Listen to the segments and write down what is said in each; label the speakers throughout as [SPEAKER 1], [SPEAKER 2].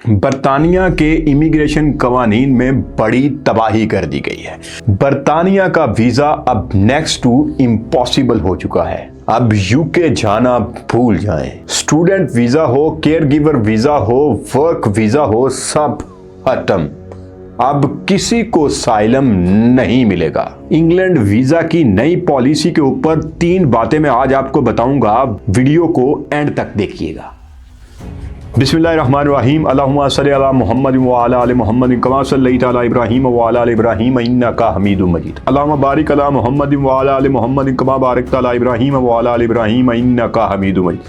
[SPEAKER 1] बरतानिया के इमिग्रेशन कवानीन में बड़ी तबाही कर दी गई है। बरतानिया का वीज़ा अब नेक्स्ट टू इम्पॉसिबल हो चुका है। अब यूके जाना भूल जाएं। स्टूडेंट वीज़ा हो, केयर गिवर वीज़ा हो, वर्क वीज़ा हो, सब खत्म। अब किसी को साइलम नहीं मिलेगा। इंग्लैंड वीज़ा की नई पॉलिसी के ऊपर 3 बातें मैं आज आपको बताऊंगा। वीडियो को एंड तक देखिएगा। बिस्मिल्लाहिर्रहमानिर्रहीम। अल्लाहुम्मा सल्लि अला मुहम्मद व अला आलि मुहम्मद कमा सल्लैता अला इब्राहीम व अला आलि इब्राहीम इन्नका हमीदुम मजीद। अल्लाहुम्मा बारिक अला मुहम्मद व अला आलि मुहम्मद कमा बारकता अला इब्राहीम व अला आलि इब्राहीम इन्नका हमीदुम मजीद।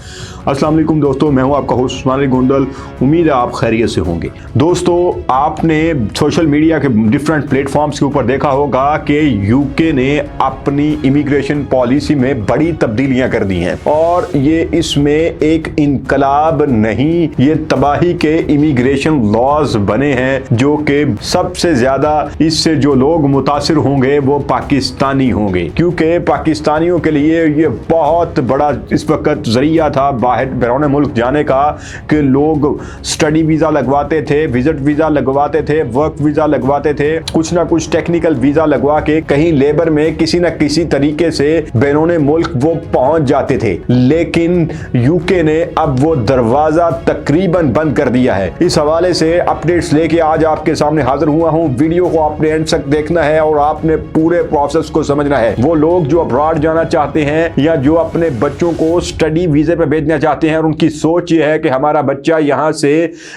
[SPEAKER 1] अस्सलाम वालेकुम दोस्तों, मैं हूं आपका होस्ट उस्मान अली गोंदल। उम्मीद है आप खैरियत से होंगे। दोस्तों, आपने सोशल मीडिया के डिफरेंट प्लेटफॉर्म्स के ऊपर देखा होगा कि यूके ने अपनी इमिग्रेशन पॉलिसी में बड़ी तब्दीलियां कर दी हैं और ये इसमें एक इनकलाब नहीं, ये तबाही के इमिग्रेशन लॉज बने हैं जो कि सबसे ज्यादा इससे जो लोग मुतासिर होंगे वो पाकिस्तानी होंगे, क्योंकि पाकिस्तानियों के लिए ये बहुत बड़ा इस वक्त जरिया था बाहर बैरून मुल्क जाने का कि लोग स्टडी वीजा लगवाते थे, विजिट वीजा लगवाते थे, वर्क वीजा लगवाते थे, कुछ ना कुछ टेक्निकल वीजा लगवा के कहीं लेबर में किसी ना किसी तरीके से बैरून मुल्क वो पहुंच जाते थे। लेकिन यूके ने अब वो दरवाजा तकरीबन बंद कर दिया है। इस हवाले से अपडेट्स लेके आज आपके सामने हाजिर हुआ हूं। वीडियो को आपने एंड तक देखना है और आपने पूरे प्रोसेस को समझना है। वो लोग जो अब्रॉड जाना चाहते हैं या जो अपने बच्चों को स्टडी वीजे पे भेजना चाहते हैं और उनकी सोच ये है कि हमारा बच्चा यहां से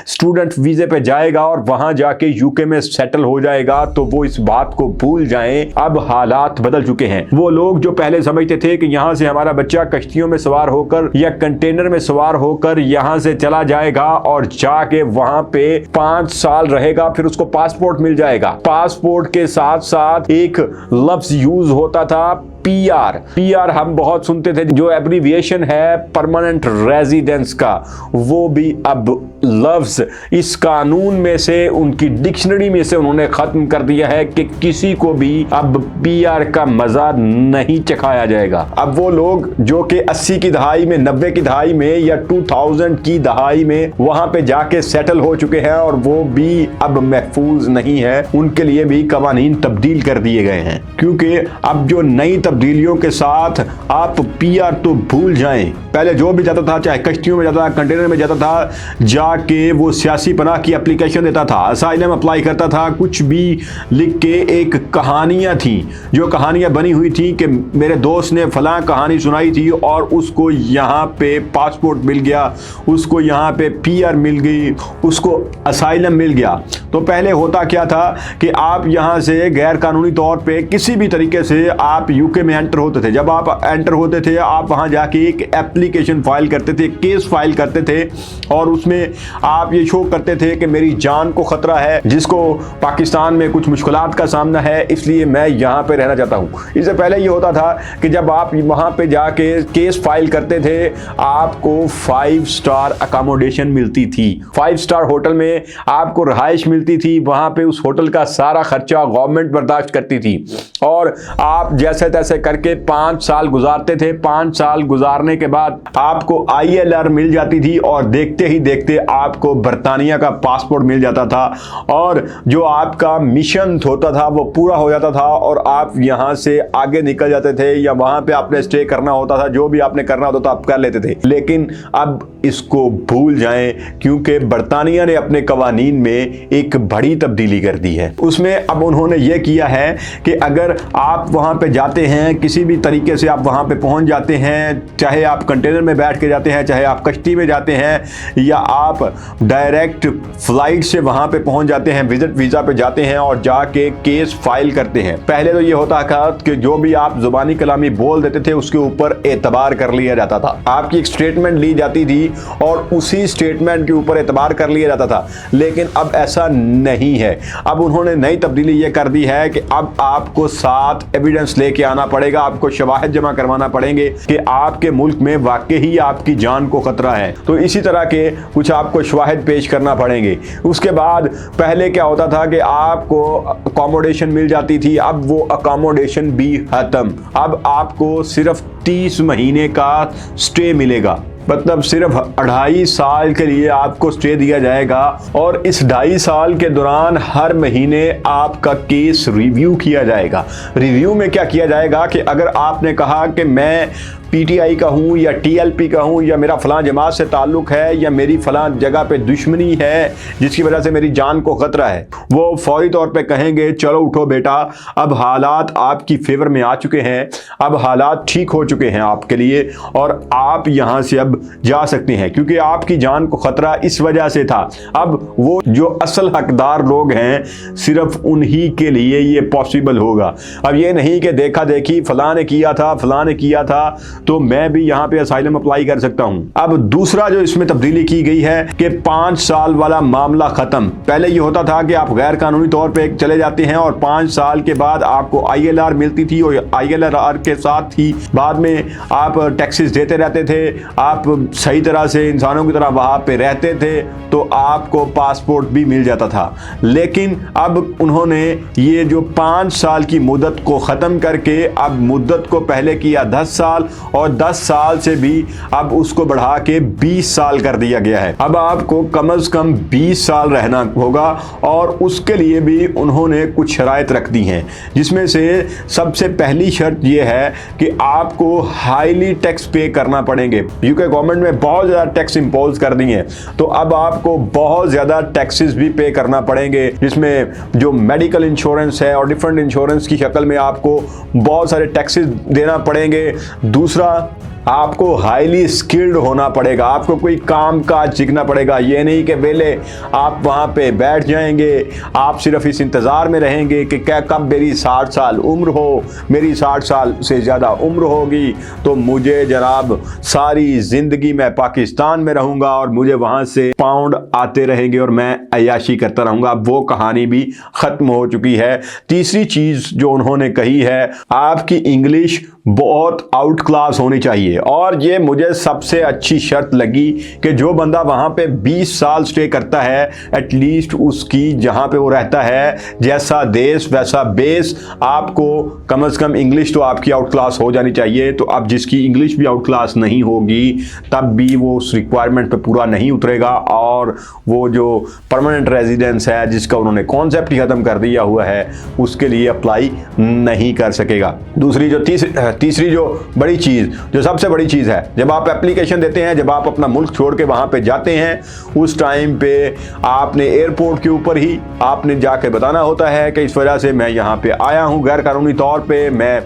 [SPEAKER 1] स्टूडेंट वीजे पे जाएगा और वहां जाके यूके में सेटल हो जाएगा, तो वो इस बात को भूल जाएं। अब हालात बदल चुके हैं। वो लोग जो पहले समझते थे कि यहां से हमारा बच्चा कश्तियों में सवार होकर या कंटेनर में सवार होकर यहां से चला जाएगा और जाके वहां पे 5 साल रहेगा, फिर उसको पासपोर्ट मिल जाएगा। पासपोर्ट के साथ साथ एक लफ्ज यूज होता था पीआर हम बहुत सुनते थे, जो एब्रीविएशन है परमानेंट रेजिडेंस का, वो भी अब लफ्ज इस कानून में से, उनकी डिक्शनरी में से उन्होंने खत्म कर दिया है कि किसी को भी अब पीआर का मजा नहीं चखाया जाएगा। अब वो लोग जो कि 80 की दहाई में, 90 की दहाई में या 2000 की दहाई में वहां पे जाके सेटल हो चुके हैं और वो भी अब महफूज नहीं है, उनके लिए भी कवानीन तब्दील कर दिए गए हैं। क्योंकि अब जो नई तब्दीलियों के साथ आप पीआर तो भूल जाएं। पहले जो भी जाता था, चाहे कश्तियों में जाता था, कंटेनर में जाता था, जाके वो सियासी पनाह की एप्लीकेशन देता था, असाइलम अप्लाई करता था, कुछ भी लिख के एक कहानियां थी, जो कहानियां बनी हुई थी कि मेरे दोस्त ने फलां कहानी सुनाई थी और उसको यहाँ पे पासपोर्ट मिल गया, उसको यहाँ पे पीआर मिल गई, उसको असाइलम मिल गया। तो पहले होता क्या था कि आप यहाँ से गैर कानूनी तौर पे किसी भी तरीके से आप यूके में एंटर होते थे। जब आप एंटर होते थे, आप वहां जाके एक एप्लीकेशन फाइल करते थे, केस फाइल करते थे और उसमें आप ये शो करते थे कि मेरी जान को खतरा है, जिसको पाकिस्तान में कुछ मुश्किलात का सामना है, इसलिए मैं यहाँ पे रहना चाहता हूँ। इससे पहले ये होता था कि जब आप वहां पे जाके केस फाइल करते थे, आपको 5 स्टार अकोमोडेशन मिलती थी। 5 स्टार होटल में आपको रहाइश मिलती थी। वहां पे उस होटल का सारा खर्चा गवर्नमेंट बर्दाश्त करती थी और आप जैसे तैसे करके 5 साल गुजारते थे। 5 साल गुजारने के बाद आपको ILR मिल जाती थी और देखते ही देखते आपको बरतानिया का पासपोर्ट मिल जाता था और जो आपका मिशन होता था वो पूरा हो जाता था और आप यहां से आगे निकल जाते थे या वहां पे आपने स्टे करना होता था, जो भी आपने करना होता था आप कर लेते थे। लेकिन अब इसको भूल जाएं, क्योंकि बरतानिया ने अपने कवानीन में एक बड़ी तब्दीली कर दी है। उसमें अब उन्होंने ये किया है कि अगर आप वहां पे जाते हैं, किसी भी तरीके से आप वहां पे पहुंच जाते हैं, चाहे आप कंटेनर में बैठ के जाते हैं, चाहे आप कश्ती में जाते हैं या आप डायरेक्ट फ्लाइट से वहां पे पहुंच जाते हैं, विजिट वीजा पे जाते हैं और जाके केस फाइल करते हैं। पहले तो ये होता था कि जो भी आप जुबानी कलामी बोल देते थे उसके ऊपर एतबार कर लिया जाता था। आपकी एक स्टेटमेंट ली जाती थी और उसी स्टेटमेंट के ऊपर एतबार कर लिया जाता था। लेकिन अब ऐसा नहीं है। अब उन्होंने नई तब्दीली ये कर दी है कि अब आपको 7 एविडेंस लेके आना पड़ेगा, आपको शवाहिद जमा करवाना पड़ेंगे कि आपके मुल्क में वाकई ही आपकी जान को खतरा है। तो इसी तरह के कुछ आपको शवाहिद पेश करना पड़ेंगे। उसके बाद पहले क्या होता था कि आपको अकोमोडेशन मिल जाती थी, अब वो अकोमोडेशन भी खत्म। अब आपको सिर्फ 30 महीने का स्टे मिलेगा। मतलब सिर्फ 2.5 साल के लिए आपको स्टे दिया जाएगा और इस 2.5 साल के दौरान हर महीने आपका केस रिव्यू किया जाएगा। रिव्यू में क्या किया जाएगा कि अगर आपने कहा कि मैं पीटीआई का हूँ या टीएलपी का हूँ या मेरा फलां जमात से ताल्लुक है या मेरी फलां जगह पे दुश्मनी है जिसकी वजह से मेरी जान को खतरा है, वो फौरी तौर पे कहेंगे चलो उठो बेटा, अब हालात आपकी फेवर में आ चुके हैं, अब हालात ठीक हो चुके हैं आपके लिए और आप यहाँ से अब जा सकते हैं, क्योंकि आपकी जान को खतरा इस वजह से था। अब वो जो असल हकदार लोग हैं सिर्फ उन्हीं के लिए ये पॉसिबल होगा। अब ये नहीं कि देखा देखी फलां ने किया था फलां ने किया था तो मैं भी यहाँ पे असाइलम अप्लाई कर सकता हूँ। अब दूसरा जो इसमें तब्दीली की गई है कि 5 साल वाला मामला खत्म। पहले ये होता था कि आप गैर कानूनी तौर पे चले जाते हैं और 5 साल के बाद आपको ILR मिलती थी और ILR के साथ ही बाद में आप टैक्सेस देते रहते थे, आप सही तरह से इंसानों की तरह वहाँ पे रहते थे तो आपको पासपोर्ट भी मिल जाता था। लेकिन अब उन्होंने ये जो 5 साल की मुद्दत को ख़त्म करके अब मुद्दत को पहले किया 10 साल और 10 साल से भी अब उसको बढ़ा के 20 साल कर दिया गया है। अब आपको कम से कम 20 साल रहना होगा और उसके लिए भी उन्होंने कुछ शराइत रख दी हैं, जिसमें से सबसे पहली शर्त यह है कि आपको हाईली टैक्स पे करना पड़ेंगे। यूके गवर्नमेंट में बहुत ज़्यादा टैक्स इम्पोज कर दी हैं तो अब आपको बहुत ज़्यादा टैक्सेस भी पे करना पड़ेंगे, जिसमें जो मेडिकल इंश्योरेंस है और डिफरेंट इंश्योरेंस की शक्ल में आपको बहुत सारे टैक्सेस देना पड़ेंगे। दूसरा, आपको हाईली स्किल्ड होना पड़ेगा, आपको कोई काम काज सीखना पड़ेगा। ये नहीं कि वेले आप वहाँ पे बैठ जाएंगे, आप सिर्फ इस इंतज़ार में रहेंगे कि क्या कब मेरी 60 साल उम्र हो, मेरी 60 साल से ज़्यादा उम्र होगी तो मुझे जनाब सारी ज़िंदगी मैं पाकिस्तान में रहूँगा और मुझे वहाँ से पाउंड आते रहेंगे और मैं अय्याशी करता रहूँगा। अब वो कहानी भी ख़त्म हो चुकी है। तीसरी चीज़ जो उन्होंने कही है, आपकी इंग्लिश बहुत आउट क्लास होनी चाहिए और ये मुझे सबसे अच्छी शर्त लगी कि जो बंदा वहाँ पे 20 साल स्टे करता है एटलीस्ट उसकी जहाँ पे वो रहता है जैसा देश वैसा बेस, आपको कम से कम इंग्लिश तो आपकी आउट क्लास हो जानी चाहिए। तो अब जिसकी इंग्लिश भी आउट क्लास नहीं होगी तब भी वो उस रिक्वायरमेंट पे पूरा नहीं उतरेगा और वो जो परमानेंट रेजिडेंस है जिसका उन्होंने कॉन्सेप्ट ही ख़त्म कर दिया हुआ है उसके लिए अप्लाई नहीं कर सकेगा। दूसरी जो तीसरी जो बड़ी चीज़, जो सबसे बड़ी चीज़ है, जब आप एप्लीकेशन देते हैं, जब आप अपना मुल्क छोड़ के वहाँ पे जाते हैं उस टाइम पे आपने एयरपोर्ट के ऊपर ही आपने जाके बताना होता है कि इस वजह से मैं यहाँ पे आया हूँ, गैर कानूनी तौर पे मैं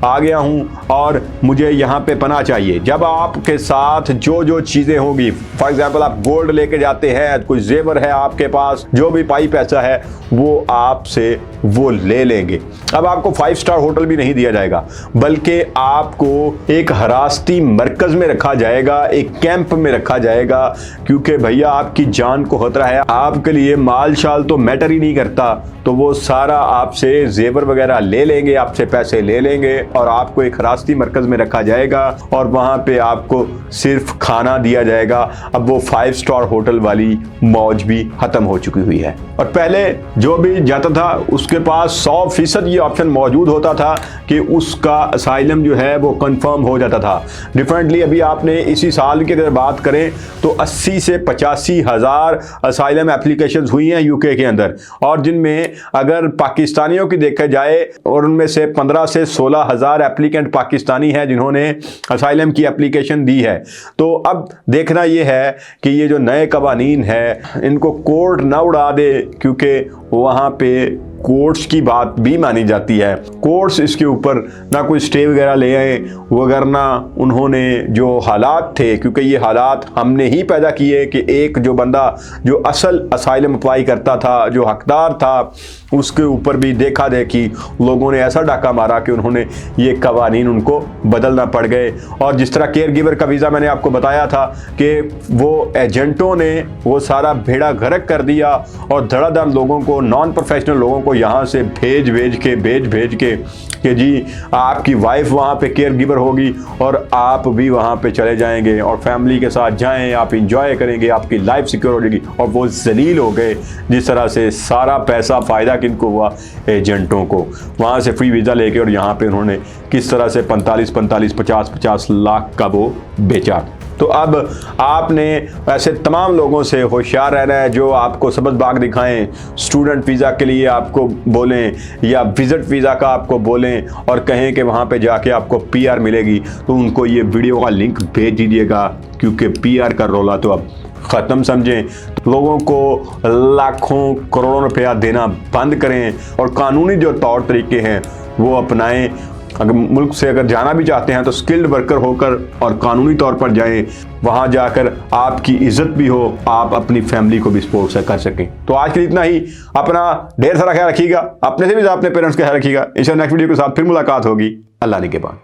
[SPEAKER 1] आ गया हूँ और मुझे यहाँ पे पनाह चाहिए। जब आपके साथ जो जो चीज़ें होंगी, फॉर एग्जांपल आप गोल्ड लेके जाते हैं, कोई जेवर है आपके पास, जो भी पाई पैसा है वो आपसे वो ले लेंगे। अब आपको 5 स्टार होटल भी नहीं दिया जाएगा बल्कि आपको एक हिरासती मरकज में रखा जाएगा, एक कैंप में रखा जाएगा, क्योंकि भैया आपकी जान को खतरा है। आपके लिए माल शाल तो मैटर ही नहीं करता, तो वो सारा आपसे जेवर वगैरह ले लेंगे, आपसे पैसे ले लेंगे और आपको एक हिरासती मरकज में रखा जाएगा और वहाँ पे आपको सिर्फ खाना दिया जाएगा। अब वो 5 स्टार होटल वाली मौज भी खत्म हो चुकी हुई है और पहले जो भी जाता था उसके पास 100% ये ऑप्शन मौजूद होता था कि उसका असाइलम जो है वो कंफर्म हो जाता था। डिफरेंटली अभी आपने इसी साल की अगर बात करें तो 80 से 85 हज़ार असाइलम एप्लीकेशंस हुई हैं यूके के अंदर और जिनमें अगर पाकिस्तानियों की देखा जाए और उनमें से 15 से 16 हज़ार एप्लीकेंट पाकिस्तानी हैं जिन्होंने असाइलम की एप्लीकेशन दी है। तो अब देखना ये है कि ये जो नए कवानीन है इनको कोर्ट ना उड़ा दे, क्योंकि वहाँ पे कोर्ट्स की बात भी मानी जाती है। कोर्ट्स इसके ऊपर ना कोई स्टे वगैरह ले आए, वगरना उन्होंने जो हालात थे, क्योंकि ये हालात हमने ही पैदा किए कि एक जो बंदा जो असल असाइलम अप्लाई करता था, जो हकदार था, उसके ऊपर भी देखा देखी लोगों ने ऐसा डाका मारा कि उन्होंने ये कवानीन उनको बदलना पड़ गए। और जिस तरह केयर गिवर का वीज़ा मैंने आपको बताया था कि वो एजेंटों ने वो सारा भेड़ा गर्क कर दिया और धड़ाधड़ लोगों को, नॉन प्रोफेशनल लोगों को यहाँ से भेज के कि जी आपकी वाइफ वहाँ पे केयर गिवर होगी और आप भी वहाँ पे चले जाएंगे और फैमिली के साथ जाएं, आप इंजॉय करेंगे, आपकी लाइफ सिक्योर हो जाएगी। और वो जलील हो गए जिस तरह से सारा पैसा फ़ायदा किनको हुआ, एजेंटों को। वहाँ से फ्री वीज़ा लेके और यहाँ पे उन्होंने किस तरह से 45-50 लाख का वो बेचा। तो अब आपने ऐसे तमाम लोगों से होशियार रहना है जो आपको सबज बाग दिखाएं, स्टूडेंट वीज़ा के लिए आपको बोलें या विज़िट वीज़ा का आपको बोलें और कहें कि वहाँ पे जाके आपको PR मिलेगी, तो उनको ये वीडियो का लिंक भेज दीजिएगा, क्योंकि PR का रौला तो अब ख़त्म समझें। लोगों को लाखों करोड़ों रुपया देना बंद करें और कानूनी जो तौर तरीके हैं वो अपनाएं। अगर मुल्क से अगर जाना भी चाहते हैं तो स्किल्ड वर्कर होकर और कानूनी तौर पर जाएं, वहाँ जाकर आपकी इज्जत भी हो, आप अपनी फैमिली को भी सपोर्ट कर सकें। तो आज के लिए इतना ही। अपना ढेर सारा ख्याल रखिएगा, अपने से भी अपने पेरेंट्स का ख्याल रखिएगा। इंशाल्लाह नेक्स्ट वीडियो के साथ फिर मुलाकात होगी। अल्लाह ने के बाद।